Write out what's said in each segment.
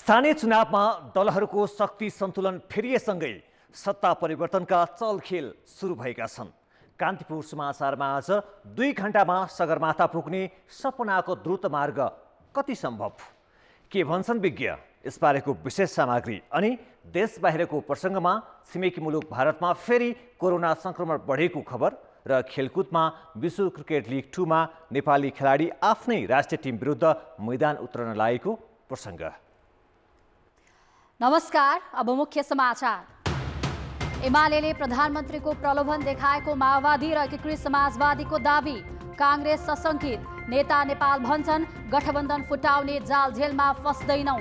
स्थानीय चुनावमा दलहरूको शक्ति सन्तुलन फेरिएसँगै सत्ता परिवर्तनका चलखेल सुरु भएका छन्। कान्तिपुर समाचारमा आज 2 घण्टामा सगरमाथा पुग्ने सपनाको द्रुत मार्ग कति सम्भव, के भन्छन् विज्ञ, यसबारेको विशेष सामग्री अनि देश बाहिरको प्रसङ्गमा छिमेकी मुलुक भारतमा फेरि कोरोना संक्रमण बढेको खबर र खेलकुदमा विश्व क्रिकेट लिग 2 मा नेपाली खेलाडी आफ्नै राष्ट्रिय टिम विरुद्ध मैदान उत्रन लागेको प्रसङ्ग। नमस्कार, अब मुख्य समाचार। एमाले प्रधानमन्त्रीको प्रलोभन देखाएको माओवादी र एकीकृत समाजवादीको दावी। काङ्ग्रेस सशंकित, नेता नेपाल भन्छन् गठबन्धन फुटाउने जाल झेलमा फस्दैनौं।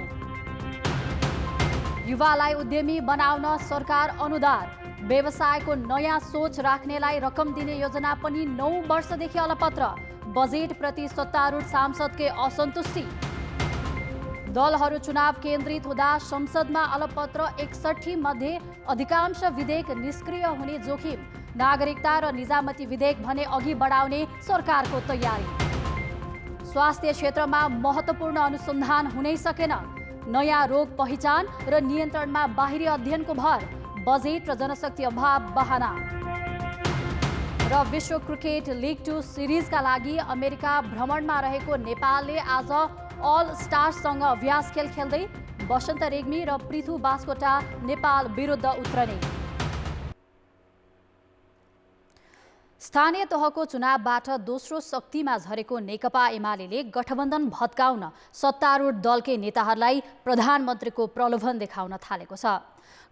युवालाई उद्यमी बनाउन सरकार अनुदान। व्यवसायको नयाँ सोच राख्नेलाई रकम दिने योजना पनि 9 वर्षदेखि अलपत्र। बजेटप्रति सत्तारूढ सांसदकै असन्तुष्टि। दलहरू चुनाव केन्द्रित हुँदा संसदमा अलपत्र 61 मध्ये अधिकांश विधेयक निष्क्रिय हुने जोखिम। नागरिकता र निजामती विधेयक भने अघि बढाउने सरकारको तयारी। स्वास्थ्य क्षेत्रमा महत्त्वपूर्ण अनुसन्धान हुनै सकेन। नयाँ रोग पहिचान र नियन्त्रणमा बाहिरी अध्ययनको भर। बजेट र जनशक्ति अभाव बहाना। र विश्व क्रिकेट लिग 2 सिरिजका लागि अमेरिका भ्रमणमा रहेको नेपालले आज अल स्टार्ससँग अभ्यास खेल खेल्दै बसन्त रेग्मी र पृथु बास्कोटा नेपाल विरुद्ध उत्रने। स्थानीय तहको चुनावबाट दोस्रो शक्तिमा झरेको नेकपा एमाले गठबन्धन भत्काउन सत्तारूढ दलकै नेताहरूलाई प्रधानमन्त्रीको प्रलोभन देखाउन थालेको छ।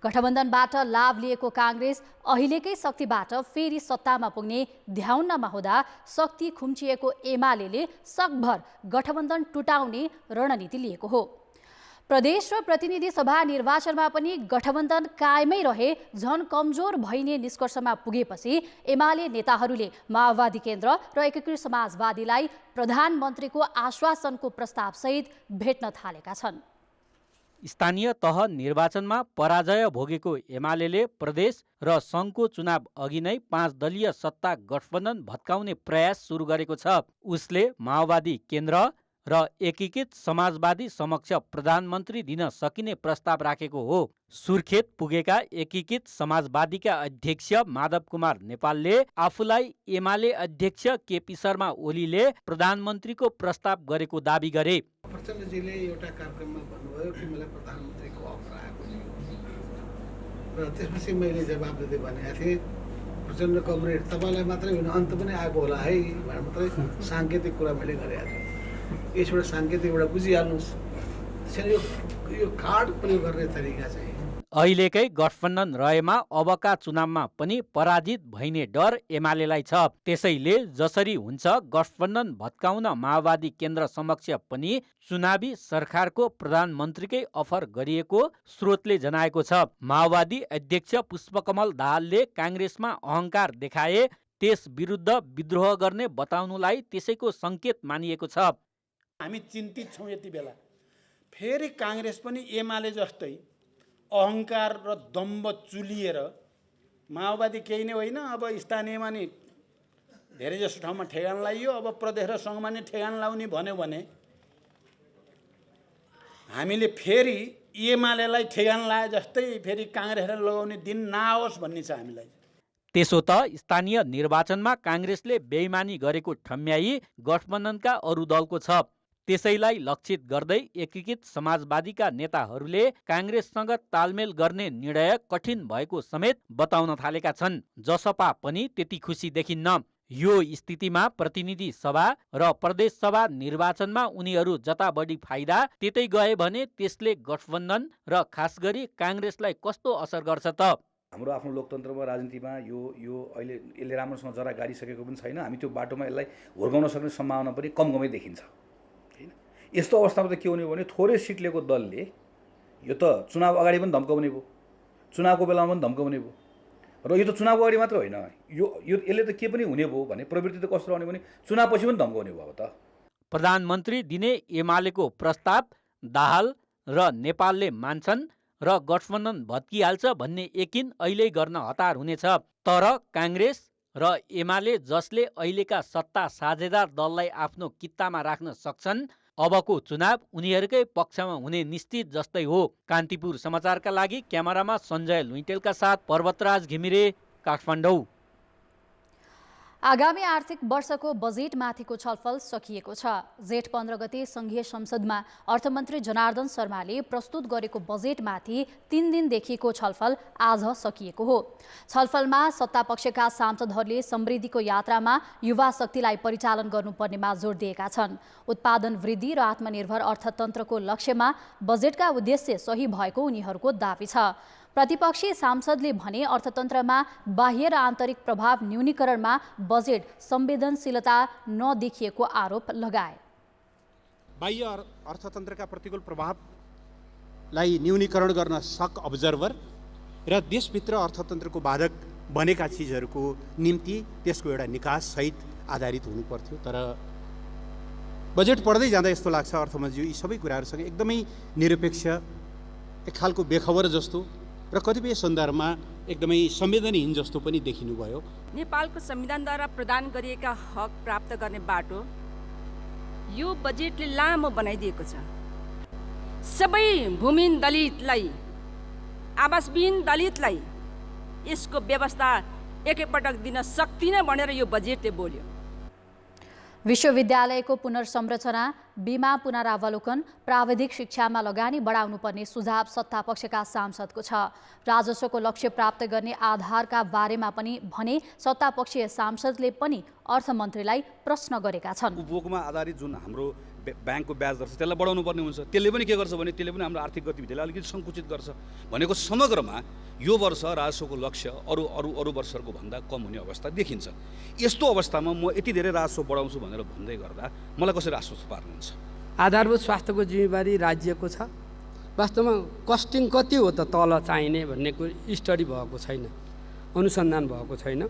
गठबन्धनबाट लाभ लिएको काङ्ग्रेस अहिलेकै शक्तिबाट फेरि सत्तामा पुग्ने ध्याउनमा हुँदा शक्ति खुम्चिएको एमाले सकभर गठबन्धन टुटाउने रणनीति लिएको हो। प्रदेश र प्रतिनिधि सभा निर्वाचनमा पनि गठबन्धन कायमै रहे झन कमजोर भइने निष्कर्षमा पुगेपछि एमाले नेताहरूले माओवादी केन्द्र र एकीकृत समाजवादीलाई प्रधानमन्त्रीको आश्वासनको प्रस्तावसहित भेट्न थालेका छन्। स्थानीय तह निर्वाचनमा पराजय भोगेको एमाले प्रदेश र सङ्घको चुनाव अघि नै 5 दलीय सत्ता गठबन्धन भत्काउने प्रयास सुरु गरेको छ। उसले माओवादी केन्द्र र एकीकृत समाजवादी समक्ष प्रधानमन्त्री दिन सकिने प्रस्ताव राखेको हो। सुर्खेत पुगेका एकीकृत समाजवादीका अध्यक्ष माधव कुमार नेपालले आफूलाई एमाले अध्यक्ष केपी शर्मा ओलीले प्रधानमन्त्रीको प्रस्ताव गरेको दावी गरे। प्रचण्डजीले एउटा कार्यक्रममा भन्नुभयो कि मलाई प्रधानमन्त्रीको अफर आएको थियो र त्यसपछि मैले जवाब दिँदै भनेको थिएँ, प्रचण्ड कमरेड तपाईँलाई मात्रै होइन अन्त पनि आएको होला है भनेर मात्रै साङ्केतिक कुरा मैले गरेको थिएँ। यसबाट साङ्केतिक एउटा बुझिहाल्नुहोस्, यो कार्ड प्रयोग गर्ने तरिका चाहिँ। अहिलेकै गठबन्धन रहेमा अबका चुनावमा पनि पराजित भइने डर एमालेलाई छ। त्यसैले जसरी हुन्छ गठबन्धन भत्काउन माओवादी केन्द्र समक्ष पनि चुनावी सरकारको प्रधानमन्त्रीकै अफर गरिएको स्रोतले जनाएको छ। माओवादी अध्यक्ष पुष्पकमल दाहालले काङ्ग्रेसमा अहङ्कार देखाए त्यस विरुद्ध विद्रोह गर्ने बताउनुलाई त्यसैको सङ्केत मानिएको छ। हामी चिन्तित छौँ यति बेला फेरि काङ्ग्रेस पनि एमाले जस्तै अहङ्कार र दम्ब चुलिएर माओवादी केही नै होइन, अब स्थानीयमा नि धेरै जसो ठाउँमा ठेगान लाइयो, अब प्रदेश र सङ्घमा नि ठेगान लाउने भन्यो भने हामीले फेरि एमालेलाई ठेगान लाए जस्तै फेरि काङ्ग्रेसलाई लगाउने दिन नआओस् भन्ने छ हामीलाई। त्यसो त स्थानीय निर्वाचनमा काङ्ग्रेसले बेइमानी गरेको ठम्याई गठबन्धनका अरू दलको छ। त्यसैलाई लक्षित गर्दै एकीकृत समाजवादीका नेताहरूले काङ्ग्रेससँग तालमेल गर्ने निर्णय कठिन भएको समेत बताउन थालेका छन्। जसपा पनि त्यति खुसी देखिन्न। यो स्थितिमा प्रतिनिधि सभा र प्रदेश सभा निर्वाचनमा उनीहरू जता बढी फाइदा त्यतै गए भने त्यसले गठबन्धन र खास गरी काङ्ग्रेसलाई कस्तो असर गर्छ त? हाम्रो आफ्नो लोकतन्त्रमा राजनीतिमा यो अहिले यसले राम्रोसँग जरा गाडिसकेको पनि छैन। हामी त्यो बाटोमा यसलाई हुर्काउन सक्ने सम्भावना पनि कमै देखिन्छ हैन। यस्तो अवस्थामा त के हुने भने थोरै सिट लिएको दलले यो त चुनाव अगाडि पनि धम्काउने भयो, चुनावको बेलामा पनि धम्काउने भयो र यो त चुनावको अगाडि मात्र होइन, यो यसले त के पनि हुने भयो भने प्रवृत्ति त कस्तो रहने भने चुनावपछि पनि धम्काउने भयो। अब त प्रधानमन्त्री दिने एमालेको प्रस्ताव दाहाल र नेपालले मान्छन् र गठबन्धन भत्किहाल्छ भन्ने यकिन अहिले गर्न हतार हुनेछ। तर काङ्ग्रेस र एमाले जसले अहिलेका सत्ता साझेदार दललाई आफ्नो कित्तामा राख्न सक्छन् अबको चुनाव उनीहरूकै पक्षमा हुने निश्चित जस्तै हो। कान्तिपुर समाचारका लागि क्यामेरामा सञ्जय लुइटेलका साथ पर्वतराज घिमिरे, काठमाडौँ। आगामी आर्थिक वर्षको बजेटमाथिको छलफल सकिएको छ। जेठ 15 गते संघीय संसदमा अर्थमन्त्री जनार्दन शर्माले प्रस्तुत गरेको बजेटमाथि 3 दिनदेखिको छलफल आज सकिएको हो। छलफलमा सत्तापक्षका सांसदहरूले समृद्धिको यात्रामा युवा शक्तिलाई परिचालन गर्नुपर्नेमा जोड दिएका छन्। उत्पादन वृद्धि र आत्मनिर्भर अर्थतन्त्रको लक्ष्यमा बजेटका उद्देश्य सही भएको उनीहरूको दाबी छ। प्रतिपक्षी सांसदले भने अर्थतन्त्रमा बाह्य र आन्तरिक प्रभाव न्यूनीकरणमा बजेट संवेदनशीलता नदेखिएको आरोप लगाए। बाह्य अर्थतन्त्रका प्रतिकूल प्रभावलाई न्यूनीकरण गर्न सक अब्जर्भर र देशभित्र अर्थतन्त्रको बाधक बनेका चिजहरूको निम्ति त्यसको एउटा निकास सहित आधारित हुनुपर्थ्यो। तर बजेट पढ्दै जाँदा यस्तो लाग्छ अर्थमन्त्रीज्यू यी सबै कुराहरूसँग एकदमै निरपेक्ष, एक खालको बेखबर जस्तो र कतिपय सन्दर्भमा एकदमै संवेदनहीन जस्तो पनि देखिनुभयो। नेपालको संविधानद्वारा प्रदान गरिएका हक प्राप्त गर्ने बाटो यो बजेटले लामो बनाइदिएको छ। सबै भूमिहीन दलितलाई, आवासविहीन दलितलाई यसको व्यवस्था एकैपटक दिन सक्दिन भनेर यो बजेटले बोल्यो। विश्वविद्यालयको पुनर्संरचना, बीमा पुनरावलोकन, प्राविधिक शिक्षामा लगानी बढाउनुपर्ने सुझाव सत्तापक्षका सांसदको छ। राजस्वको लक्ष्य प्राप्त गर्ने आधारका बारेमा पनि भने सत्तापक्षीय सांसदले पनि अर्थमन्त्रीलाई प्रश्न गरेका छन्। उपभोगमा आधारित जुन हाम्रो ब्याङ्कको ब्याज दर छ त्यसलाई बढाउनु पर्ने हुन्छ। त्यसले पनि के गर्छ भने त्यसले पनि हाम्रो आर्थिक गतिविधिलाई अलिकति सङ्कुचित गर्छ। भनेको समग्रमा यो वर्ष राजस्वको लक्ष्य अरू वर्षहरूको भन्दा कम हुने अवस्था देखिन्छ। यस्तो अवस्थामा म यति धेरै राजस्व बढाउँछु भनेर भन्दै गर्दा मलाई कसरी आश्वस्त पार्नुहुन्छ? आधारभूत स्वास्थ्यको जिम्मेवारी राज्यको छ। वास्तवमा कस्टिङ कति हो त तल चाहिने भन्ने स्टडी भएको छैन, अनुसन्धान भएको छैन।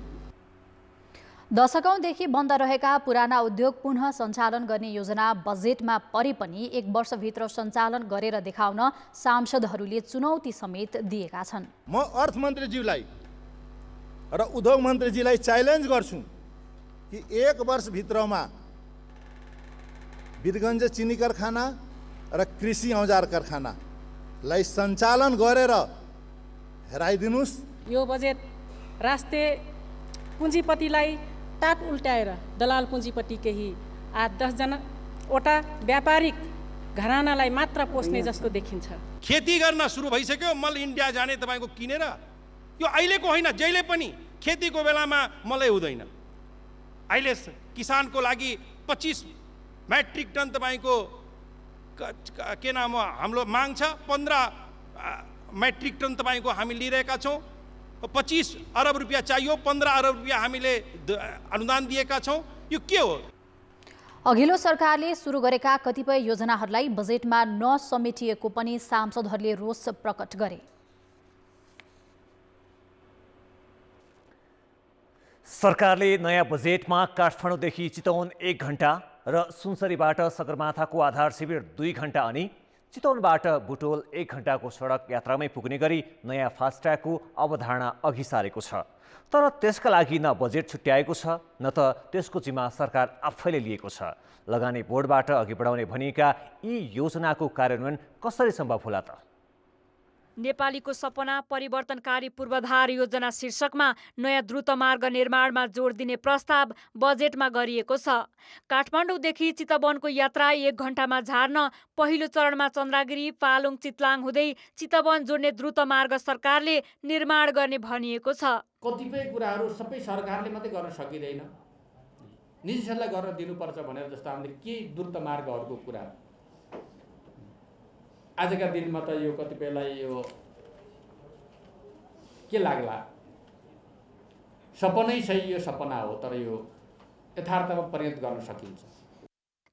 दशकौंदेखि बन्द रहेका पुराना उद्योग पुनः सञ्चालन गर्ने योजना बजेटमा परे पनि 1 वर्षभित्र सञ्चालन गरेर देखाउन सांसदहरूले चुनौती समेत दिएका छन्। म अर्थमन्त्रीज्यूलाई र उद्योग मन्त्रीजीलाई च्यालेन्ज गर्छु कि 1 वर्षभित्रमा वीरगञ्ज चिनी कारखाना र कृषि औजार कारखानालाई सञ्चालन गरेर हेराइदिनुस्। यो बजेट राष्ट्रिय पुँजीपतिलाई टाट उल्टाएर दलाल पुँजीपति केही 8-10 जनावटा व्यापारिक घरानालाई मात्र पोस्ने जस्तो देखिन्छ। खेती गर्न सुरु भइसक्यो। मल इन्डिया जाने तपाईँको किनेर, यो अहिलेको होइन, जहिले पनि खेतीको बेलामा मलै हुँदैन। अहिले किसानको लागि 25 मेट्रिक टन तपाईँको के नाम हो हाम्रो माग छ। 15 मेट्रिक टन तपाईँको हामी लिइरहेका छौँ। 25 अरब रुपियाँ चाहियो, 15 अरब रुपियाँ हामीले अनुदान दिएका छौँ। यो के हो? अघिल्लो सरकारले सुरु गरेका कतिपय योजनाहरूलाई बजेटमा नसमेटिएको पनि सांसदहरूले रोष प्रकट गरे। सरकारले नयाँ बजेटमा काठमाडौँदेखि चितवन 1 घण्टा र सुनसरीबाट सगरमाथाको आधार शिविर 2 घण्टा अनि चितवनबाट बुटोल 1 घण्टाको सडक यात्रामै पुग्ने गरी नयाँ फास्ट्यागको अवधारणा अघि सारेको छ। तर त्यसका लागि न बजेट छुट्याएको छ न त त्यसको जिम्मा सरकार आफैले लिएको छ। लगानी बोर्डबाट अघि बढाउने भनिएका यी योजनाको कार्यान्वयन कसरी सम्भव होला त? नेपालीको सपना परिवर्तनकारी पूर्वाधार योजना शीर्षकमा नयाँ द्रुत मार्ग निर्माणमा जोड दिने प्रस्ताव बजेटमा गरिएको छ। काठमाडौँदेखि चितवनको यात्रा 1 घण्टामा झार्न पहिलो चरणमा चन्द्रागिरी, पालुङ, चितलाङ हुँदै चितवन जोड्ने द्रुत मार्ग सरकारले निर्माण गर्ने भनिएको छ। कतिपय कुराहरू सबै सरकारले मात्रै गर्न सकिँदैन, निजी क्षेत्रलाई गर्न दिनुपर्छ भनेर जस्तो हामीले के द्रुत मार्गहरूको कुरा आजका दिनमा त यो कतिपयलाई यो के लाग्ला, सपनै सही यो सपना हो, तर यो यथार्थमा परिणत गर्न सकिन्छ।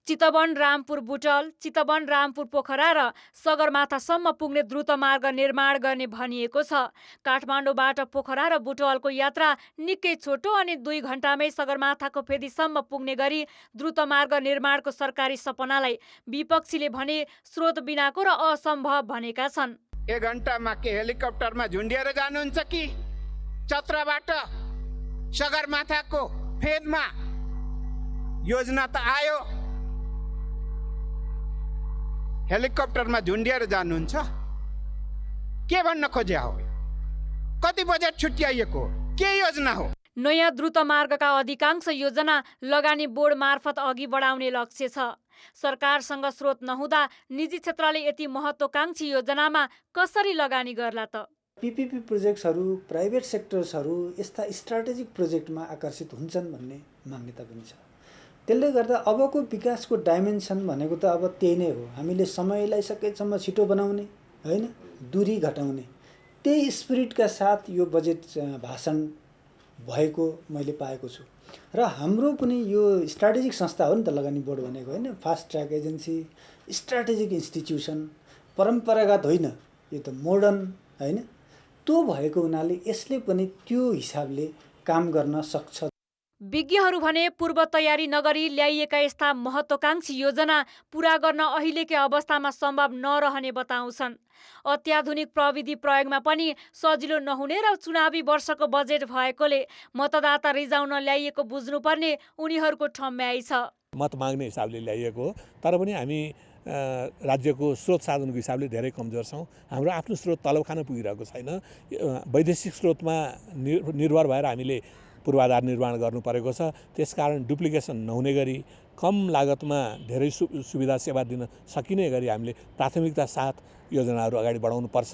चितवन रामपुर बुटल, चितवन रामपुर पोखरा र सगरमाथासम्म पुग्ने द्रुत मार्ग निर्माण गर्ने भनिएको छ। काठमाडौँबाट पोखरा र बुटवलको यात्रा निकै छोटो अनि 2 घण्टामै सगरमाथाको फेदीसम्म पुग्ने गरी द्रुत मार्ग निर्माणको सरकारी सपनालाई विपक्षीले भने स्रोत बिनाको र असम्भव भनेका छन्। 1 घण्टामा के हेलिकप्टरमा झुन्डिएर जानुहुन्छ कि चत्रबाट सगरमाथाको फेदमा योजना त आयो, हेलिकप्टरमा झुन्डिएर जानुहुन्छ? के भन्न खोजे हो? कति बजेट छुट्याइएको हो? के योजना हो? नयाँ द्रुत मार्गका अधिकांश योजना लगानी बोर्ड मार्फत अघि बढाउने लक्ष्य छ। सरकारसँग स्रोत नहुँदा निजी क्षेत्रले यति महत्त्वकांक्षी योजनामा कसरी लगानी गर्ला त? पीपीपी प्रोजेक्ट्सहरू, प्राइभेट सेक्टर्सहरू यस्ता स्ट्राटेजिक प्रोजेक्टमा आकर्षित हुन्छन् भन्ने मान्यता पनि छ। त्यसले गर्दा अबको विकासको डाइमेन्सन भनेको त अब त्यही नै हो। हामीले समयलाई सकेसम्म छिटो बनाउने, होइन, दूरी घटाउने, त्यही स्पिरिटका साथ यो बजेट भाषण भएको मैले पाएको छु। र हाम्रो पनि यो स्ट्राटेजिक संस्था हो नि त लगानी बोर्ड भनेको, होइन, fast track agency, strategic institution, परम्परागत होइन, यो त मोडर्न, होइन, त्यो भएको हुनाले यसले पनि त्यो हिसाबले काम गर्न सक्छ। विज्ञहरू भने पूर्व तयारी नगरी ल्याइएका यस्ता महत्त्वकांक्षी योजना पूरा गर्न अहिलेकै अवस्थामा सम्भव नरहने बताउँछन्। अत्याधुनिक प्रविधि प्रयोगमा पनि सजिलो नहुने र चुनावी वर्षको बजेट भएकोले मतदाता रिजाउन ल्याइएको बुझ्नुपर्ने उनीहरूको ठम्याइ छ। मत माग्ने हिसाबले ल्याइएको हो, तर पनि हामी राज्यको स्रोत साधनको हिसाबले धेरै कमजोर छौँ। हाम्रो आफ्नो स्रोत तलब खान पुगिरहेको छैन। वैदेशिक स्रोतमा निर्भर भएर हामीले पूर्वाधार निर्माण गर्नु परेको छ। त्यसकारण डुप्लिकेसन नहुने गरी कम लागतमा धेरै सुविधा सेवा दिन सकिने गरी हामीले प्राथमिकता साथ योजनाहरू अगाडि बढाउनुपर्छ,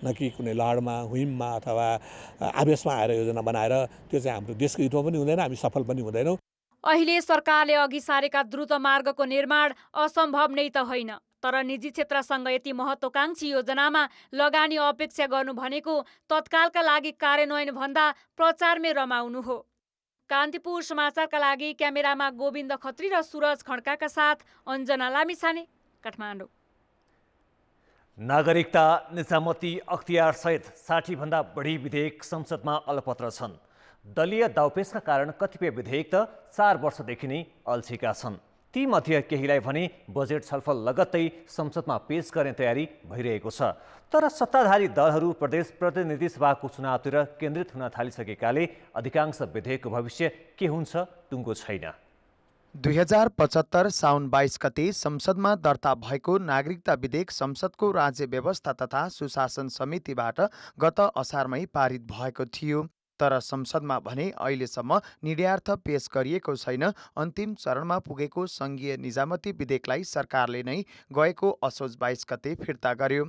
न कि कुनै लहरमा, हुइममा अथवा आवेशमा आएर योजना बनाएर त्यो चाहिँ हाम्रो देशको हितमा पनि हुँदैन, हामी सफल पनि हुँदैनौँ। अहिले सरकारले अघि सारेका द्रुत मार्गको निर्माण असम्भव नै त होइन, तर निजी क्षेत्रसँग यति महत्त्वकांक्षी योजनामा लगानी अपेक्षा गर्नु भनेको तत्कालका लागि कार्यान्वयन भन्दा प्रचारमै रमाउनु हो। कान्तिपुर समाचारका लागि क्यामेरामा गोविन्द खत्री र सुरज खड्काका साथ अञ्जना लामिछाने, काठमाडौँ। नागरिकता निजामती अख्तियार सहित 60 भन्दा बढी विधेयक संसदमा अलपत्र छन्। दलीय दाउपेचका कारण कतिपय विधेयक त 4 वर्षदेखि नै अल्छिएका छन्। ती मध्ये केहीलाई भने बजेट छलफल लगत्तै संसदमा पेश गर्ने तयारी भइरहेको छ। तर सत्ताधारी दलहरू प्रदेश प्रतिनिधि सभाको चुनावतिर केन्द्रित हुन थालिसकेकाले अधिकांश विधेयकको भविष्य के हुन्छ टुङ्गो छैन। 2075 साउन 22 गते संसदमा दर्ता भएको नागरिकता विधेयक संसदको राज्य व्यवस्था तथा सुशासन समितिबाट गत असारमै पारित भएको थियो। तर संसदमा भने अहिलेसम्म निर्यार्थ पेश गरिएको छैन। अन्तिम चरणमा पुगेको सङ्घीय निजामती विधेयकलाई सरकारले नै गएको असोज 22 गते फिर्ता गर्यो।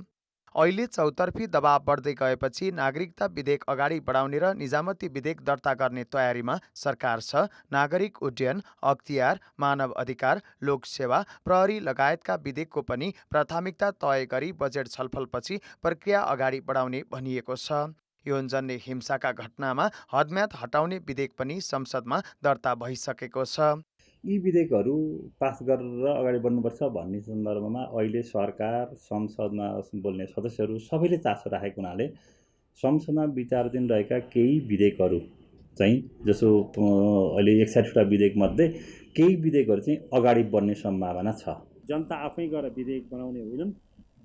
अहिले चौतर्फी दबाव बढ्दै गएपछि नागरिकता विधेयक अगाडि बढाउने र निजामती विधेयक दर्ता गर्ने तयारीमा सरकार छ। नागरिक उड्डयन, अख्तियार, मानव अधिकार, लोकसेवा, प्रहरी लगायतका विधेयकको पनि प्राथमिकता तय गरी बजेट छलफलपछि प्रक्रिया अगाडि बढाउने भनिएको छ। यौनजन्य हिंसाका घटनामा हदम्याद हटाउने विधेयक पनि संसदमा दर्ता भइसकेको छ। यी विधेयकहरू पास गरेर अगाडि बढ्नुपर्छ भन्ने सन्दर्भमा अहिले सरकार, संसदमा बोल्ने सदस्यहरू सबैले चासो राखेको हुनाले संसदमा विचाराधीन रहेका केही विधेयकहरू चाहिँ, जसो अहिले 61वटा विधेयकमध्ये केही विधेयकहरू चाहिँ अगाडि बढ्ने सम्भावना छ। जनता आफै गएर विधेयक बनाउने होइनन्।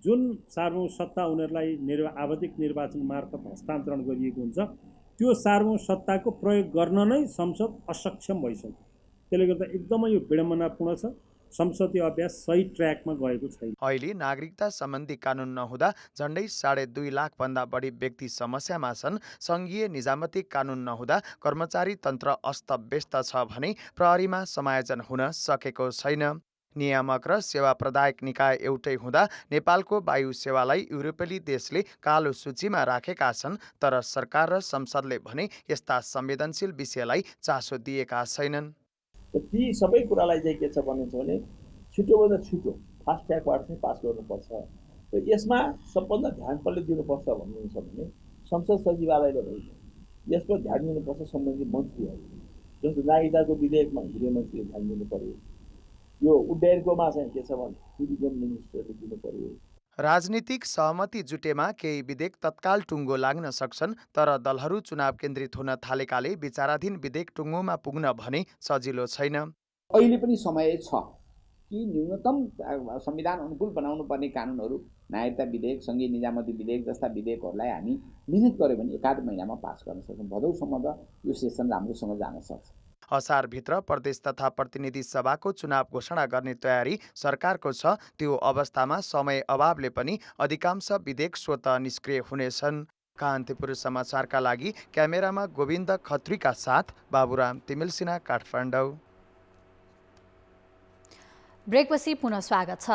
जुन सार्वभौम सत्ता उनीहरूलाई आवधिक निर्वाचन मार्फत हस्तान्तरण गरिएको हुन्छ, त्यो सार्वभौम सत्ताको प्रयोग गर्न नै संसद असक्षम भइसक्यो। त्यसले गर्दा एकदमै यो विडम्बनापूर्ण छ। संसदीय अभ्यास सही ट्र्याकमा गएको छैन। अहिले नागरिकता सम्बन्धी कानुन नहुँदा झन्डै 2.5 लाख भन्दा बढी व्यक्ति समस्यामा छन्। सङ्घीय निजामती कानुन नहुँदा कर्मचारी तन्त्र अस्तव्यस्त छ भने प्रहरीमा समायोजन हुन सकेको छैन। नियामक र सेवा प्रदायक निकाय एउटै हुँदा नेपालको वायु सेवालाई युरोपेली देशले कालो सूचीमा राखेका छन्। तर सरकार र संसदले भने यस्ता संवेदनशील विषयलाई चासो दिएका छैनन्। ती सबै कुरालाई चाहिँ के छ भने छिटोभन्दा छिटो फास्ट ट्र्याकबाट चाहिँ पास गर्नुपर्छ। र यसमा सबभन्दा ध्यान कसले दिनुपर्छ भन्नुहुन्छ भने संसद सचिवालयले भन्छ। यसमा ध्यान दिनुपर्छ सम्बन्धित मन्त्रीहरू, जस्तो नागरिकताको विधेयकमा गृहमन्त्रीले ध्यान दिनु पर्यो। यो उड्डयनकोमा चाहिँ के छ भने टुरिज्म मिनिस्टरले दिनु पर्यो। राजनीतिक सहमति जुटेमा केही विधेयक तत्काल टुङ्गो लाग्न सक्छन्। तर दलहरू चुनाव केन्द्रित हुन थालेकाले विचाराधीन विधेयक टुङ्गोमा पुग्न भने सजिलो छैन। अहिले पनि समय छ कि न्यूनतम संविधान अनुकूल बनाउनु पर्ने कानुनहरू, नागरिकता विधेयक, सङ्घीय निजामती विधेयक जस्ता विधेयकहरूलाई हामी मिहिनेत गऱ्यौँ भने 1.5 महिनामा पास गर्न सक्छौँ। भदौसम्म त यो सेसन राम्रोसँग जान सक्छ। असारभित्र प्रदेश तथा प्रतिनिधि सभाको चुनाव घोषणा गर्ने तयारी सरकारको छ। त्यो अवस्थामा समय अभावले पनि अधिकांश विधेयक स्वतः निष्क्रिय हुनेछन्। कान्तिपुर समाचारका लागि क्यामेरामा गोविन्द खत्रीका साथ बाबुराम तिमिल सिन्हा, काठमाडौँ। ब्रेकपछि पुनः स्वागत छ।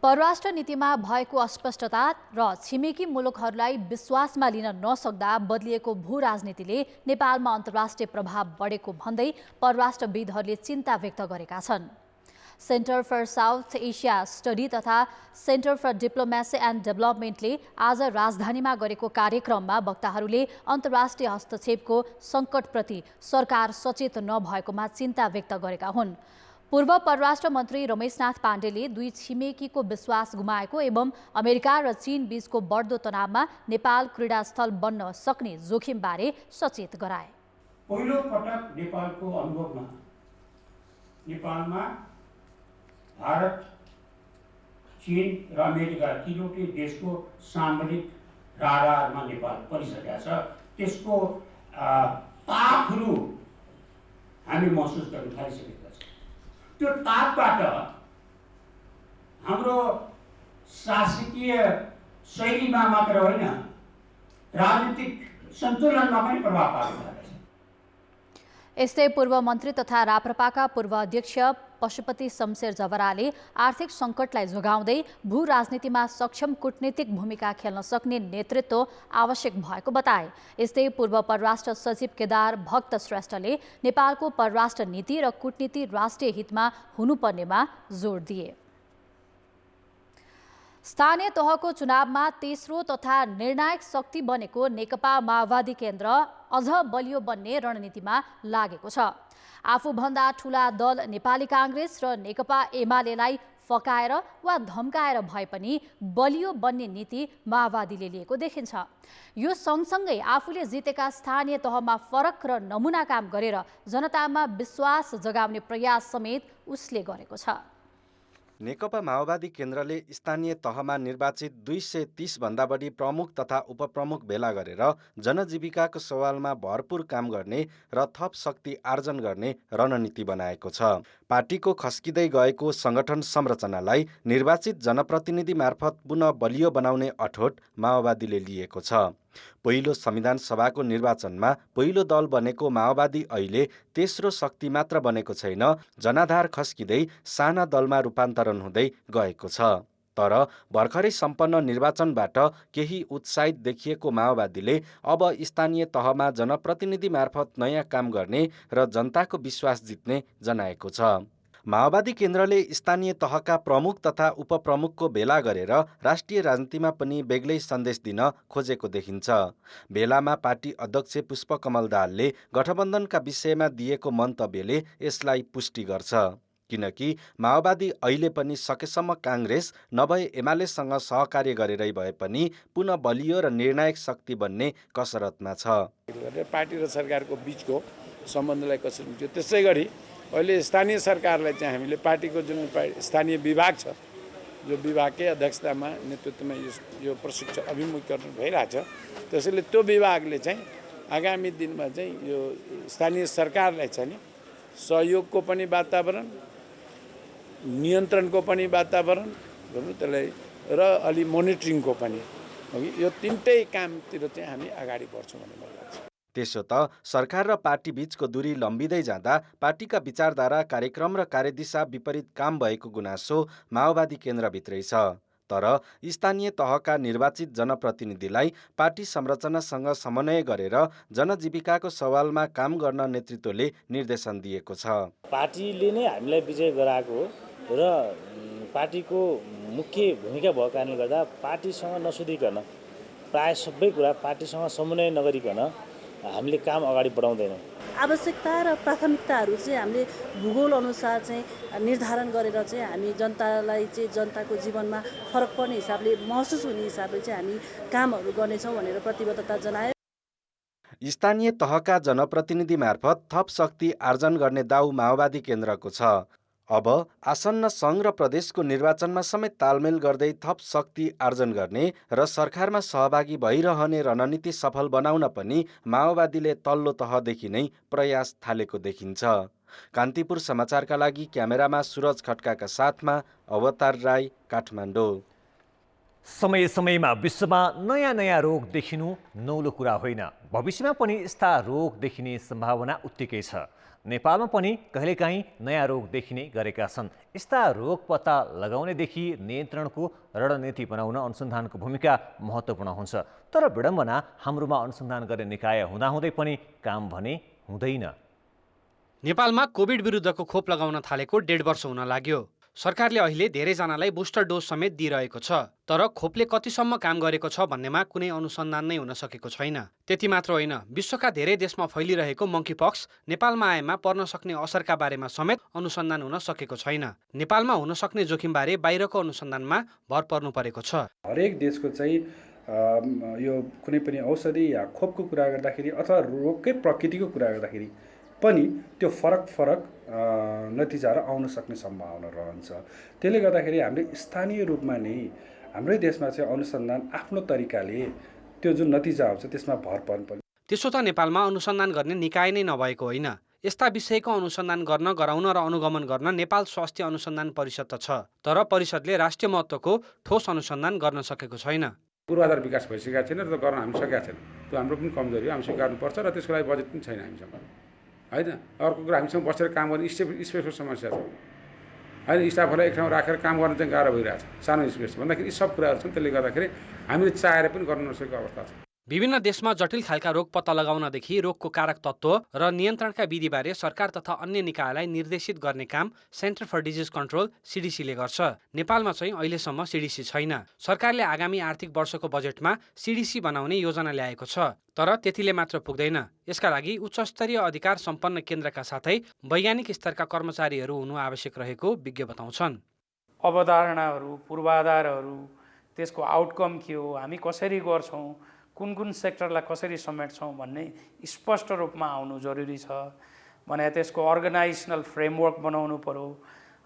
परराष्ट्र नीतिमा भएको अस्पष्टता र छिमेकी मुलुकहरूलाई विश्वासमा लिन नसक्दा बदलिएको भू राजनीतिले नेपालमा अन्तर्राष्ट्रिय प्रभाव बढेको भन्दै परराष्ट्रविदहरूले चिन्ता व्यक्त गरेका छन्। Centre for South Asia study तथा सेन्टर फर डिप्लोमेसी एन्ड डेभलपमेन्टले आज राजधानीमा गरेको कार्यक्रममा वक्ताहरूले अन्तर्राष्ट्रिय हस्तक्षेपको सङ्कटप्रति सरकार सचेत नभएकोमा चिन्ता व्यक्त गरेका हुन्। पूर्व परराष्ट्र मन्त्री रमेशनाथ पाण्डेले दुई छिमेकीको विश्वास गुमाएको एवं अमेरिका र चीन बीचको बढ्दो तनावमा नेपाल क्रीडास्थल बन्न सक्ने जोखिमबारे सचेत गराए। पहिलो पटक नेपालको अनुभवमा नेपालमा भारत, चीन र अमेरिका तीनवटै देशको सामरिक राडारमा नेपाल परिसकेका छ। त्यसको तापहरू हामी महसुस गर्न थालिसकेका छौँ। त्यो तापबाट हाम्रो शासकीय शैलीमा मात्र होइन, राजनीतिक सन्तुलनमा पनि प्रभाव पार्छ। यस्तै पूर्व मन्त्री तथा राप्रपाका पूर्व अध्यक्ष पशुपति शमशेर जवराले आर्थिक सङ्कटलाई जोगाउँदै भू राजनीतिमा सक्षम कूटनीतिक भूमिका खेल्न सक्ने नेतृत्व आवश्यक भएको बताए। यस्तै पूर्व परराष्ट्र सचिव केदार भक्त श्रेष्ठले नेपालको परराष्ट्र नीति र कूटनीति राष्ट्रिय हितमा हुनुपर्नेमा जोड दिए। स्थानीय तहको चुनावमा तेस्रो तथा निर्णायक शक्ति बनेको नेकपा माओवादी केन्द्र अझ बलियो बन्ने रणनीतिमा लागेको छ। आफूभन्दा ठूला दल नेपाली काङ्ग्रेस र नेकपा एमालेलाई फकाएर वा धम्काएर भए पनि बलियो बन्ने नीति माओवादीले लिएको देखिन्छ। यो सँगसँगै आफूले जितेका स्थानीय तहमा फरक र नमुना काम गरेर जनतामा विश्वास जगाउने प्रयास समेत उसले गरेको छ। नेकपा माओवादी केन्द्रले स्थानीय तहमा निर्वाचित 230 भन्दा बढी प्रमुख तथा उपप्रमुख भेला गरेर जनजीविकाको सवालमा भरपूर काम गर्ने र थप शक्ति आर्जन गर्ने रणनीति बनाएको छ। पार्टीको खस्किँदै गएको संगठन संरचनालाई निर्वाचित जनप्रतिनिधि मार्फत पुनः बलियो बनाउने अठोट माओवादीले लिएको छ। पहिलो संविधान सभाको निर्वाचनमा पहिलो दल बनेको माओवादी अहिले तेस्रो शक्ति मात्र बनेको छैन, जनाधार खस्किँदै साना दलमा रूपान्तरण हुँदै गएको छ। तर भर्खरै सम्पन्न निर्वाचनबाट केही उत्साहित देखिएको माओवादीले अब स्थानीय तहमा जनप्रतिनिधि मार्फत नयाँ काम गर्ने र जनताको विश्वास जित्ने जनाएको छ। माओवादी केन्द्रले स्थानीय तहका प्रमुख तथा उपप्रमुखको भेला गरेर राष्ट्रिय राजनीतिमा पनि बेग्लै सन्देश दिन खोजेको देखिन्छ। भेलामा पार्टी अध्यक्ष पुष्पकमल दाहालले गठबन्धनका विषयमा दिएको मन्तव्यले यसलाई पुष्टि गर्छ। किनकि माओवादी अहिले पनि सकेसम्म काङ्ग्रेस नभए एमालेसँग सहकार्य गरेरै भए पनि पुनः बलियो र निर्णायक शक्ति बन्ने कसरतमा छ। पार्टी र सरकारको बीचको सम्बन्धलाई कसरी हुन्छ, त्यसै गरी अहिले स्थानीय सरकारलाई चाहिँ हामीले पार्टीको जुन स्थानीय विभाग छ, जो विभागकै अध्यक्षतामा नेतृत्वमा यो प्रशिक्षण अभिमुखीकरण भइरहेछ, त्यसैले त्यो विभागले चाहिँ आगामी दिनमा चाहिँ यो स्थानीय सरकारलाई चाहिँ नि सहयोगको पनि वातावरण, नियन्त्रणको पनि वातावरण त्यसलाई र अलि मोनिटरिङको पनि, यो तीनटै कामतिर चाहिँ हामी अगाडि बढ्छौँ भन्ने मलाई लाग्छ। त्यसो त सरकार र पार्टी बीचको दूरी लम्बिँदै जाँदा पार्टीका विचारधारा, कार्यक्रम र कार्यदिशा विपरीत काम भएको गुनासो माओवादी केन्द्रभित्रै छ। तर स्थानीय तहका निर्वाचित जनप्रतिनिधिलाई पार्टी संरचनासँग समन्वय गरेर जनजीविकाको सवालमा काम गर्न नेतृत्वले निर्देशन दिएको छ। पार्टीले नै हामीलाई विजय गराएको र पार्टीको मुख्य भूमिका भएको कारणले गर्दा पार्टीसँग नसोधिकन, प्राय सबै कुरा पार्टीसँग समन्वय नगरिकन हामीले काम अगाडि बढाउँदैनौँ। आवश्यकता र प्राथमिकताहरू चाहिँ हामीले भूगोल अनुसार चाहिँ निर्धारण गरेर चाहिँ हामी जनतालाई चाहिँ जनताको जीवनमा फरक पर्ने हिसाबले, महसुस हुने हिसाबले चाहिँ हामी कामहरू गर्नेछौँ भनेर प्रतिबद्धता जनायो। स्थानीय तहका जनप्रतिनिधि मार्फत थप शक्ति आर्जन गर्ने दाउ माओवादी केन्द्रको छ। अब आसन्न सङ्घ र प्रदेशको निर्वाचनमा समेत तालमेल गर्दै थप शक्ति आर्जन गर्ने र सरकारमा सहभागी भइरहने रणनीति सफल बनाउन पनि माओवादीले तल्लो तहदेखि नै प्रयास थालेको देखिन्छ। कान्तिपुर समाचारका लागि क्यामेरामा सुरज खड्काका साथमा अवतार राई, काठमाडौँ। समय समयमा विश्वमा नयाँ नयाँ रोग देखिनु नौलो कुरा होइन। भविष्यमा पनि यस्ता रोग देखिने सम्भावना उत्तिकै छ। नेपालमा पनि कहिलेकाहीँ नयाँ रोग देखिने गरेका छन्। यस्ता रोग पत्ता लगाउनेदेखि नियन्त्रणको रणनीति बनाउन अनुसन्धानको भूमिका महत्त्वपूर्ण हुन्छ। तर विडम्बना हाम्रोमा अनुसन्धान गर्ने निकाय हुँदाहुँदै पनि काम भने हुँदैन। नेपालमा कोभिड विरुद्धको खोप लगाउन थालेको 1.5 वर्ष हुन लाग्यो। सरकारले अहिले धेरैजनालाई बुस्टर डोज समेत दिइरहेको छ। तर खोपले कतिसम्म काम गरेको छ भन्नेमा कुनै अनुसन्धान नै हुन सकेको छैन। त्यति मात्र होइन, विश्वका धेरै देशमा फैलिरहेको मंकी पक्स नेपालमा आएमा पर्न सक्ने असरका बारेमा समेत अनुसन्धान हुन सकेको छैन। नेपालमा हुन सक्ने जोखिमबारे बाहिरको अनुसन्धानमा भर पर्नु परेको छ। हरेक देशको चाहिँ यो कुनै पनि औषधि या खोपको कुरा गर्दाखेरि अथवा रोगकै प्रकृतिको कुरा गर्दाखेरि पनि त्यो फरक नतिजाहरू आउन सक्ने सम्भावना रहन्छ। त्यसले गर्दाखेरि हामीले स्थानीय रूपमा नै हाम्रै देशमा चाहिँ अनुसन्धान आफ्नो तरिकाले त्यो जुन नतिजा आउँछ त्यसमा भर पर्नुपर्छ। त्यसो त नेपालमा अनुसन्धान गर्ने निकाय नै नभएको होइन। यस्ता विषयको अनुसन्धान गर्न, गराउन र अनुगमन गर्न नेपाल स्वास्थ्य अनुसन्धान परिषद त छ। तर परिषदले राष्ट्रिय महत्त्वको ठोस अनुसन्धान गर्न सकेको छैन। पूर्वाधार विकास भइसकेको छैन र गर्न हामी सकेका छैन। त्यो हाम्रो पनि कमजोरी हो, हामी स्वीकार्नुपर्छ र त्यसको लागि बजेट पनि छैन हामीसँग होइन। अर्को कुरा हामीसँग बसेर काम गर्ने स्पेसको समस्या छ होइन। स्टाफहरूलाई एक ठाउँ राखेर काम गर्न चाहिँ गाह्रो भइरहेछ सानो स्पेस भन्दाखेरि यी सब कुराहरू छन्। त्यसले गर्दाखेरि हामीले चाहेर पनि गर्न नसकेको अवस्था छ। विभिन्न देशमा जटिल खालका रोग पत्ता लगाउनदेखि रोगको कारक तत्त्व र नियन्त्रणका विधिबारे सरकार तथा अन्य निकायलाई निर्देशित गर्ने काम सेन्टर फर डिजिज कन्ट्रोल सिडिसीले गर्छ। नेपालमा चाहिँ अहिलेसम्म सिडिसी छैन। सरकारले आगामी आर्थिक वर्षको बजेटमा सिडिसी बनाउने योजना ल्याएको छ। तर त्यतिले मात्र पुग्दैन। यसका लागि उच्चस्तरीय अधिकार सम्पन्न केन्द्रका साथै वैज्ञानिक स्तरका कर्मचारीहरू हुनु आवश्यक रहेको विज्ञ बताउँछन्। अवधारणाहरू, पूर्वाधारहरू, त्यसको आउटकम के हो, हामी कसरी गर्छौँ, कुन सेक्टरलाई कसरी समेट्छौँ भन्ने स्पष्ट रूपमा आउनु जरुरी छ भने त्यसको अर्गनाइजेसनल फ्रेमवर्क बनाउनु पर्यो।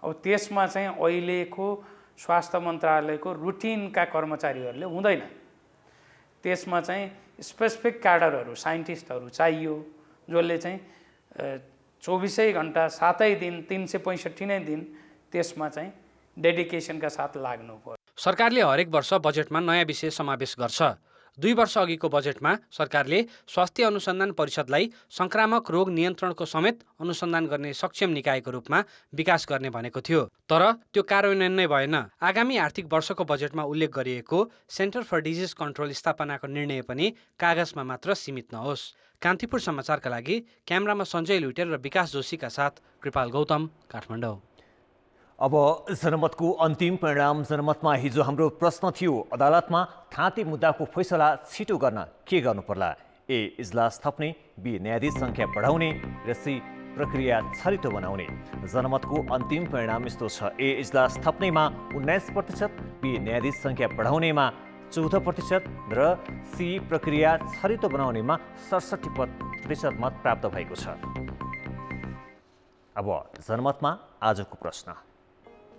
अब त्यसमा चाहिँ अहिलेको स्वास्थ्य मन्त्रालयको रुटिनका कर्मचारीहरूले हुँदैन। त्यसमा चाहिँ स्पेसिफिक क्याडरहरू, साइन्टिस्टहरू चाहियो जसले चाहिँ 24 घण्टा 7 दिन 365 नै दिन त्यसमा चाहिँ डेडिकेसनका साथ लाग्नु पर्यो। सरकारले हरेक वर्ष बजेटमा नयाँ विषय समावेश गर्छ। 2 वर्ष अघिको बजेटमा सरकारले स्वास्थ्य अनुसन्धान परिषदलाई संक्रामक रोग नियन्त्रणको समेत अनुसन्धान गर्ने सक्षम निकायको रूपमा विकास गर्ने भनेको थियो। तर त्यो कार्यान्वयन नै भएन। आगामी आर्थिक वर्षको बजेटमा उल्लेख गरिएको सेन्टर फर डिजिज कन्ट्रोल स्थापनाको निर्णय पनि कागजमा मात्र सीमित नहोस्। कान्तिपुर समाचारका लागि क्यामेरामा सञ्जय लुइटेर र विकास जोशीका साथ कृपाल गौतम, काठमाडौँ। अब जनमतको अन्तिम परिणाम। जनमतमा हिजो हाम्रो प्रश्न थियो, अदालतमा थाँती मुद्दाको फैसला छिटो गर्न के गर्नु पर्ला? ए, इजलास थप्ने, बी, न्यायाधीश सङ्ख्या बढाउने र सी, प्रक्रिया छरितो बनाउने। जनमतको अन्तिम परिणाम यस्तो छ। ए, इजलास थप्नेमा 19%, बी, न्यायाधीश सङ्ख्या बढाउनेमा 14% र सी, प्रक्रिया छरितो बनाउनेमा 67% मत प्राप्त भएको छ। अब जनमतमा आजको प्रश्न।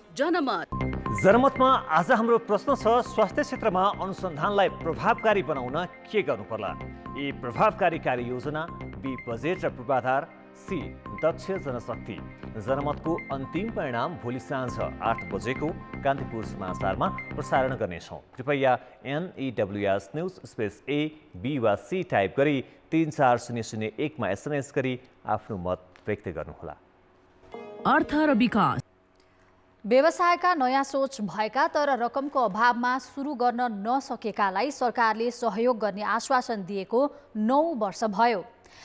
जनमतमा आज हाम्रो प्रश्न छ, स्वास्थ्य क्षेत्रमा अनुसन्धानलाई प्रभावकारी बनाउन के गर्नु पर्ला? ए, प्रभावकारी कार्ययोजना, बी, बजेट र पूर्वाधार, सी, दक्ष जनशक्ति। जनमतको अन्तिम परिणाम भोलि साँझ 8 बजेको कान्तिपुर समाचारमा प्रसारण गर्नेछौँ। कृपया NEWS news space A, B वा C टाइप गरी 34001 मा SMS गरी आफ्नो मत व्यक्त गर्नुहोला। अर्थ र विकास। व्यवसायका नयाँ सोच भएका तर रकमको अभावमा सुरु गर्न नसकेकालाई सरकारले सहयोग गर्ने आश्वासन दिएको 9 वर्ष भयो।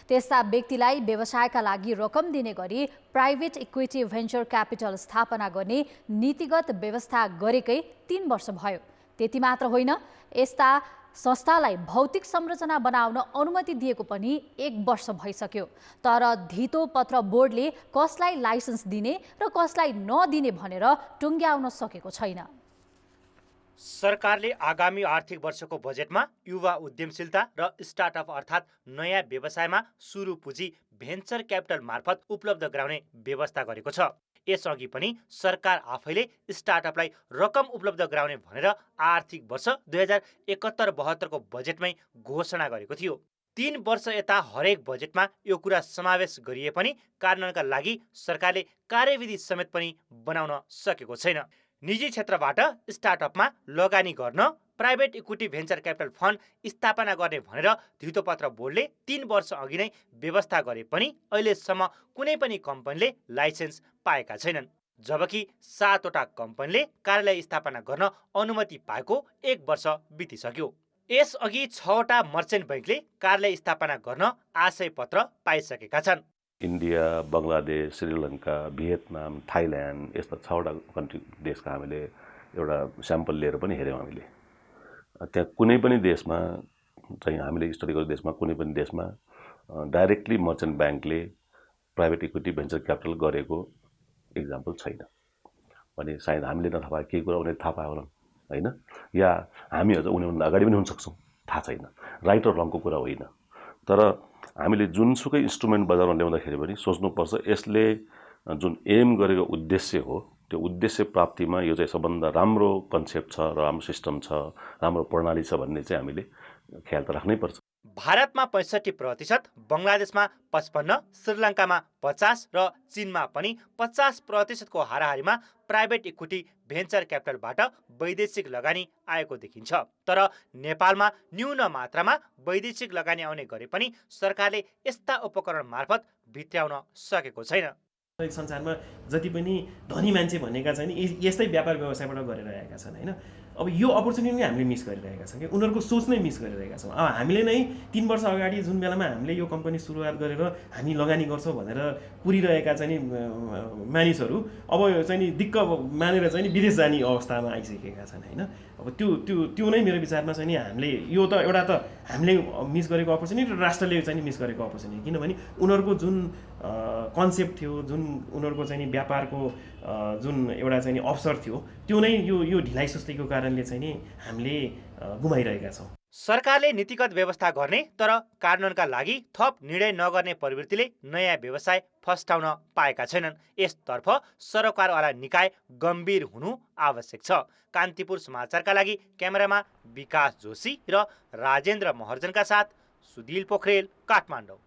त्यस्ता व्यक्तिलाई व्यवसायका लागि रकम दिने गरी प्राइभेट इक्विटी भेन्चर क्यापिटल स्थापना गर्ने नीतिगत व्यवस्था गरेकै 3 वर्ष भयो। त्यति मात्र होइन, यस्ता संस्थालाई भौतिक संरचना बनाउन अनुमति दिएको पनि 1 वर्ष भइसक्यो। तर धितो पत्र बोर्डले कसलाई लाइसेन्स दिने र कसलाई नदिने भनेर टुङ्ग्याउन सकेको छैन। सरकारले आगामी आर्थिक वर्षको बजेटमा युवा उद्यमशीलता र स्टार्टअप अर्थात् नयाँ व्यवसायमा सुरु पुँजी भेन्चर क्यापिटल मार्फत उपलब्ध गराउने व्यवस्था गरेको छ। यसअघि पनि सरकार आफैले स्टार्टअपलाई रकम उपलब्ध गराउने भनेर आर्थिक वर्ष 2071-72 को बजेटमै घोषणा गरेको थियो। 3 वर्ष यता हरेक बजेटमा यो कुरा समावेश गरिए पनि कार्यान्वयनका लागि सरकारले कार्यविधि समेत पनि बनाउन सकेको छैन। निजी क्षेत्रबाट स्टार्टअपमा लगानी गर्न private equity venture capital fund स्थापना गर्ने भनेर धितोपत्र बोर्डले 3 वर्ष अघि नै व्यवस्था गरे पनि अहिलेसम्म कुनै पनि कम्पनीले लाइसेन्स पाएका छैनन्, जबकि 7वटा कम्पनीले कार्यालय स्थापना गर्न अनुमति पाएको 1 वर्ष बितिसक्यो। यसअघि 6वटा मर्चेन्ट बैंकले कार्यालय स्थापना गर्न आशय पत्र पाइसकेका छन्। India, Bangladesh, Sri Lanka, Vietnam, Thailand यस्ता 6वटा कन्ट्री देशका हामीले एउटा स्याम्पल लिएर पनि हेऱ्यौँ। हामीले त्यहाँ कुनै पनि देशमा चाहिँ हामीले स्टडी गरेको देशमा कुनै पनि देशमा डाइरेक्टली मर्चेन्ट ब्याङ्कले प्राइभेट इक्विटी भेन्चर क्यापिटल गरेको इक्जाम्पल छैन भने सायद हामीले नथाहा पाए केही कुरा उनीहरूले थाहा पायो होला होइन, या हामी अझ उनीहरूभन्दा अगाडि पनि हुन सक्छौँ, थाहा छैन। राइट र रङको कुरा होइन, तर हामीले जुनसुकै इन्स्ट्रुमेन्ट बजारमा ल्याउँदाखेरि पनि सोच्नुपर्छ यसले जुन एम गरेको उद्देश्य हो त्यो उद्देश्य प्राप्तिमा यो चाहिँ सबभन्दा राम्रो कन्सेप्ट छ र राम्रो सिस्टम छ, राम्रो प्रणाली छ भन्ने चाहिँ हामीले ख्याल त राख्नै पर्छ। भारतमा 65%, बङ्गलादेशमा 55%, श्रीलङ्कामा 50% र चीनमा पनि 50% को हाराहारीमा प्राइभेट इक्विटी भेन्चर क्यापिटलबाट वैदेशिक लगानी आएको देखिन्छ। तर नेपालमा न्यून मात्रामा वैदेशिक लगानी आउने गरे पनि सरकारले यस्ता उपकरण मार्फत भित्र्याउन सकेको छैन। संसारमा जति पनि धनी मान्छे भनेका छन् यस्तै व्यापार व्यवसायबाट गरेर आएका छन् होइन। अब यो अपर्च्युनिटी नै हामीले मिस गरिरहेका छौँ कि उनीहरूको सोच नै मिस गरिरहेका छौँ। अब हामीले नै 3 वर्ष अगाडि जुन बेलामा हामीले यो कम्पनी सुरुवात गरेर हामी लगानी गर्छौँ भनेर कुरिरहेका चाहिँ मानिसहरू अब चाहिँ नि दिक्क मानेर चाहिँ विदेश जाने अवस्थामा आइसकेका छन् होइन। अब त्यो नै मेरो विचारमा चाहिँ नि हामीले यो त एउटा त हामीले मिस गरेको अपर्च्युनिटी र राष्ट्रले चाहिँ मिस गरेको अपर्च्युनिटी, किनभने उनीहरूको जुन कन्सेप्ट थियो, जुन उनीहरूको चाहिँ नि व्यापारको जुन एउटा चाहिँ अवसर थियो त्यो नै यो ढिलाइ सुस्तीको कारणले चाहिँ नि हामीले गुमाइरहेका छौँ। सरकारले नीतिगत व्यवस्था गर्ने तर कार्यान्वयनका लागि थप निर्णय नगर्ने प्रवृत्तिले नयाँ व्यवसाय फस्टाउन पाएका छैनन्। यसतर्फ सरकारवाला निकाय गम्भीर हुनु आवश्यक छ। कान्तिपुर समाचारका लागि क्यामेरामा विकास जोशी र राजेन्द्र महर्जनका साथ सुधिल पोखरेल, काठमाडौँ।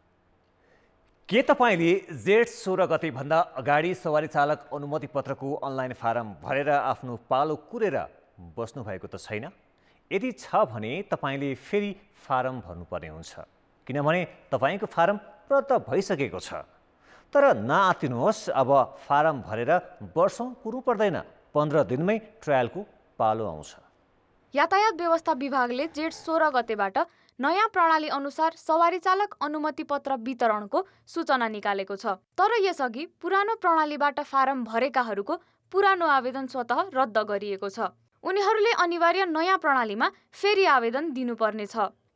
के तपाईँले जेठ 16 गतेभन्दा अगाडि सवारी चालक अनुमति पत्रको अनलाइन फारम भरेर आफ्नो पालो कुरेर बस्नुभएको त छैन? यदि छ भने तपाईँले फेरि फारम भर्नुपर्ने हुन्छ, किनभने तपाईँको फारम रद्द भइसकेको छ। तर नआत्तिनुहोस्, अब फारम भरेर वर्षौँ कुर्नु पर्दैन, 15 दिनमै ट्रायलको पालो आउँछ। यातायात व्यवस्था विभागले जेठ 16 गतेबाट नयाँ प्रणाली अनुसार सवारी चालक अनुमति पत्र वितरणको सूचना निकालेको छ। तर यसअघि पुरानो प्रणालीबाट फारम भरेकाहरूको पुरानो आवेदन स्वतः रद्द गरिएको छ। उनीहरूले अनिवार्य नयाँ प्रणालीमा फेरि आवेदन दिनुपर्नेछ।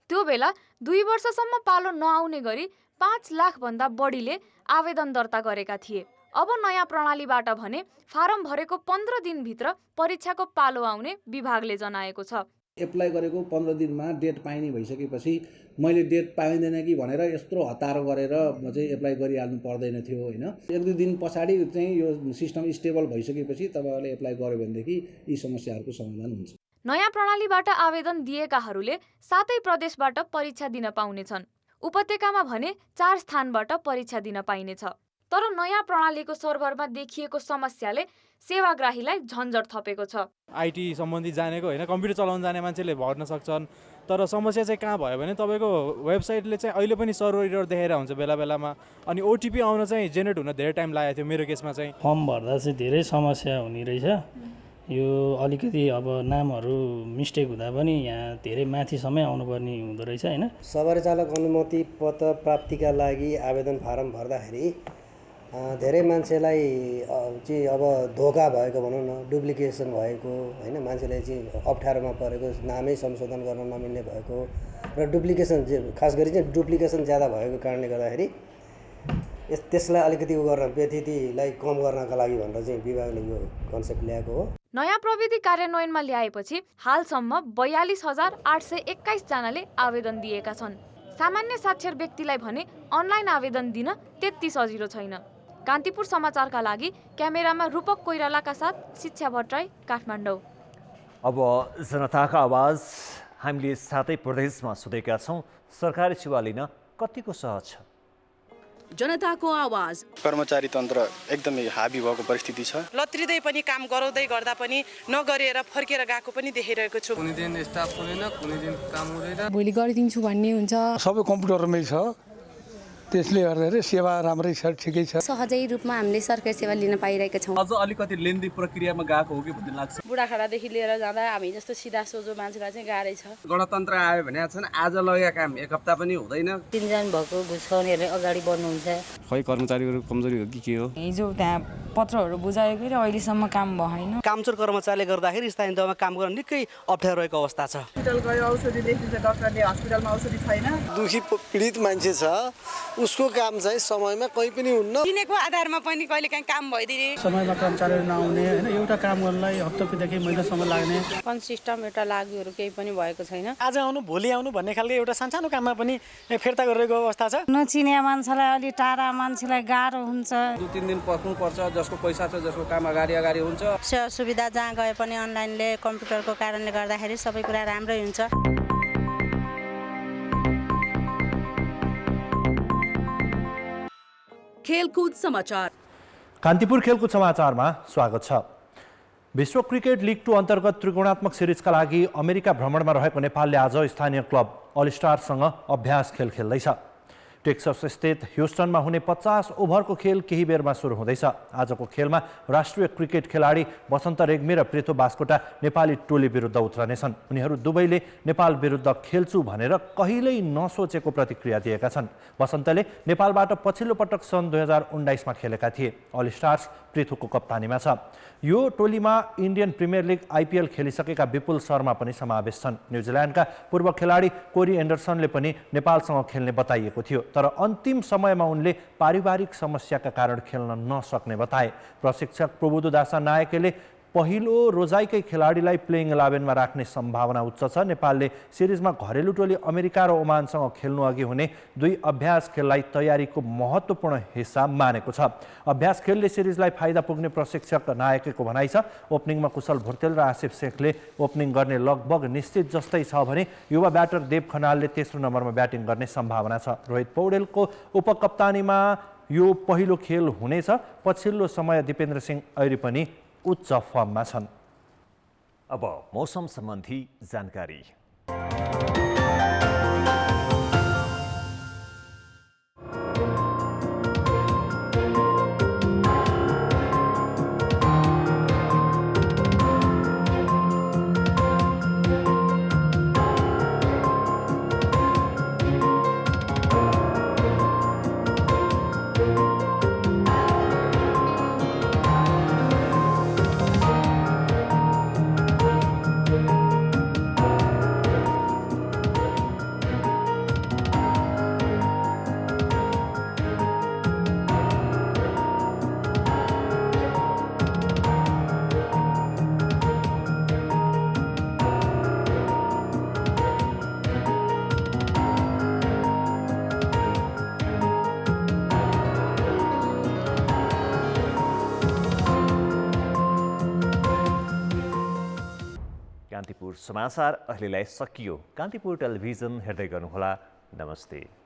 त्यो बेला 2 वर्षसम्म पालो नआउने गरी 5 लाखभन्दा बढीले आवेदन दर्ता गरेका थिए। अब नयाँ प्रणालीबाट भने फारम भरेको 15 दिनभित्र परीक्षाको पालो आउने विभागले जनाएको छ। एप्लाई गरेको 15 दिनमा डेट पाइने भइसकेपछि मैले डेट पाइँदैन कि भनेर यत्रो हतार गरेर म चाहिँ एप्लाई गरिहाल्नु पर्दैन थियो होइन। 1-2 दिन पछाडि चाहिँ यो सिस्टम स्टेबल भइसकेपछि तपाईँहरूले एप्लाई गर्यो भनेदेखि यी समस्याहरूको समाधान हुन्छ। नयाँ प्रणालीबाट आवेदन दिएकाहरूले 7 प्रदेशबाट परीक्षा दिन पाउनेछन्। उपत्यकामा भने 4 स्थानबाट परीक्षा दिन पाइनेछ। तर नयाँ प्रणालीको सर्भरमा देखिएको समस्याले सेवाग्राहीलाई झन्झट थपेको छ। आइटी सम्बन्धी जानेको होइन, कम्प्युटर चलाउन जाने मान्छेले भर्न सक्छन्, तर समस्या चाहिँ कहाँ भयो भने तपाईँको वेबसाइटले चाहिँ अहिले पनि सर्भर एरर देखाइरहेको हुन्छ बेला बेलामा, अनि ओटिपी आउन चाहिँ जेनेरेट हुन धेरै टाइम लागेको थियो मेरो केसमा चाहिँ। फर्म भर्दा चाहिँ धेरै समस्या हुने रहेछ। यो अलिकति अब नामहरू मिस्टेक हुँदा पनि यहाँ धेरै माथिसम्मै आउनुपर्ने हुँदो रहेछ होइन। सवारी चालक अनुमति पत्र प्राप्तिका लागि आवेदन फारम भर्दाखेरि धेरै मान्छेलाई चाहिँ अब धोका भएको भनौँ न, डुप्लिकेसन भएको होइन, मान्छेलाई चाहिँ अप्ठ्यारोमा परेको, नामै संशोधन गर्न नमिल्ने भएको र डुप्लिकेसन खास गरी चाहिँ डुप्लिकेसन ज्यादा भएको कारणले गर्दाखेरि त्यसलाई अलिकति गर्न व्यतिथिलाई कम गर्नका लागि भनेर चाहिँ विभागले यो कन्सेप्ट ल्याएको हो। नयाँ प्रविधि कार्यान्वयनमा ल्याएपछि हालसम्म 42,821 जनाले आवेदन दिएका छन्। सामान्य साक्षर व्यक्तिलाई भने अनलाइन आवेदन दिन त्यति सजिलो छैन। कान्तिपुर समाचारका लागि क्यामेरामा रूपक कोइरालाका साथ शिक्षा भट्टराई, काठमाडौँ। अब जनताको आवाज हामीले सातै प्रदेशमा सोधेका छौँ, सरकारी सेवा लिन कतिको सहज छ? जनताको आवाज। कर्मचारी तन्त्र एकदमै हाबी भएको परिस्थिति छ। लत्रिँदै पनि काम गराउँदै गर्दा पनि नगरेर फर्केर गएको पनि देखिरहेको छु। कुनै दिन स्टाफ हुँदैन, कुनै दिन काम हुँदैन। भोलि गरिदिन्छु भन्ने हुन्छ। सबै कम्प्युटरमै छ, त्यसले गर्दाखेरि सेवा राम्रै छ, ठिकै छ। सहजै रूपमा हामीले सरकारी सेवा लिन पाइरहेका छौँ। अझ अलिकति लेन्दी प्रक्रियामा गएको हो कि भन्ने लाग्छ। बुढाखाडादेखि लिएर जाँदा हामी जस्तो सिधा सोझो मान्छेलाई चाहिँ गाह्रै छ। गणतन्त्र आयो भने आज लगेका काम एक हप्ता पनि हुँदैन। तिनजना भएको घुस खाउनेहरूले अगाडि बढ्नुहुन्छ। खै कर्मचारीहरू कमजोरी हो कि के हो? हिजो त्यहाँ पत्रहरू बुझायो कि अहिलेसम्म काम भएन। कामचोर कर्मचारीले गर्दाखेरि स्थानीय तहमा काम गर्न निकै अप्ठ्यारो रहेको अवस्था छ। हस्पिटल गयो औषधि लेखिन्छ डाक्टरले, हस्पिटलमा औषधि छैन। दुखी पीडित मान्छे छ, उसको काम चाहिँ समयमा कहीँ पनि हुन्न। किनेको आधारमा पनि कहिलेकाहीँ काम भइदिने, समयमा कर्मचारीहरू नआउने, हैन एउटा काम गर्नलाई हप्तादेखि महिनासम्म लाग्ने। कन्सिस्टम एउटा लागुहरू केही पनि भएको छैन। आज आउनु भोलि आउनु भन्ने खालको एउटा सानसानो काममा पनि फिर्ता गरिरहेको अवस्था छ। नचिने मान्छेलाई अलि टाढा मान्छेलाई गाह्रो हुन्छ। 2-3 दिन पर्खनु पर्छ, जसको पैसा छ, जसको काम अगाडि हुन्छ। सेवा सुविधा जहाँ गए पनि अनलाइनले कम्प्युटरको कारणले गर्दाखेरि सबै कुरा राम्रै हुन्छ। खेलकुद समाचार। कान्तिपुर खेलकुद समाचारमा स्वागत छ। विश्व क्रिकेट लिग 2 अन्तर्गत त्रिकोणात्मक सिरिजका लागि अमेरिका भ्रमणमा रहेको नेपालले आज स्थानीय क्लब अल स्टारसँग अभ्यास खेल खेल्दैछ। टेक्सस स्थित ह्युस्टनमा हुने 50 ओभरको खेल केही बेरमा सुरु हुँदैछ। आजको खेलमा राष्ट्रिय क्रिकेट खेलाडी वसन्त रेग्मी र पृथु बास्कोटा नेपाली टोली विरुद्ध उत्रनेछन्। उनीहरू दुवैले नेपाल विरुद्ध खेल्छु भनेर कहिल्यै नसोचेको प्रतिक्रिया दिएका छन्। वसन्तले नेपालबाट पछिल्लो पटक सन् 2019मा खेलेका थिए। अल स्टार्स पृथुको कप्तानीमा छ। यो टोलीमा इन्डियन प्रिमियर लिग आइपिएल खेलिसकेका विपुल शर्मा पनि समावेश छन्। न्युजिल्यान्डका पूर्व खेलाडी कोरी एन्डरसनले पनि नेपालसँग खेल्ने बताइएको थियो, तर अन्तिम समयमा उनले पारिवारिक समस्याका कारण खेल्न नसक्ने बताए। प्रशिक्षक प्रबुद्धु दासा नायकेले पहिलो रोजाइकै खेलाडीलाई प्लेइङ 11मा राख्ने सम्भावना उच्च छ। नेपालले सिरिजमा घरेलु टोली अमेरिका र ओमानसँग खेल्नु अघि हुने 2 अभ्यास खेललाई तयारीको महत्त्वपूर्ण हिस्सा मानेको छ। अभ्यास खेलले सिरिजलाई फाइदा पुग्ने प्रशिक्षक नायकको भनाइ छ। ओपनिङमा कुशल भुर्तेल र आसिफ शेखले ओपनिङ गर्ने लगभग निश्चित जस्तै छ भने युवा ब्याटर देव खनालले तेस्रो नम्बरमा ब्याटिङ गर्ने सम्भावना छ। रोहित पौडेलको उपकप्तानीमा यो पहिलो खेल हुनेछ। पछिल्लो समय दिपेन्द्र सिंह ऐरी पनि उच्च फर्ममा छन्। अब मौसम सम्बन्धी जानकारी। कान्तिपुर समाचार अहिलेलाई सकियो। कान्तिपुर टेलिभिजन हेर्दै गर्नुहोला। नमस्ते।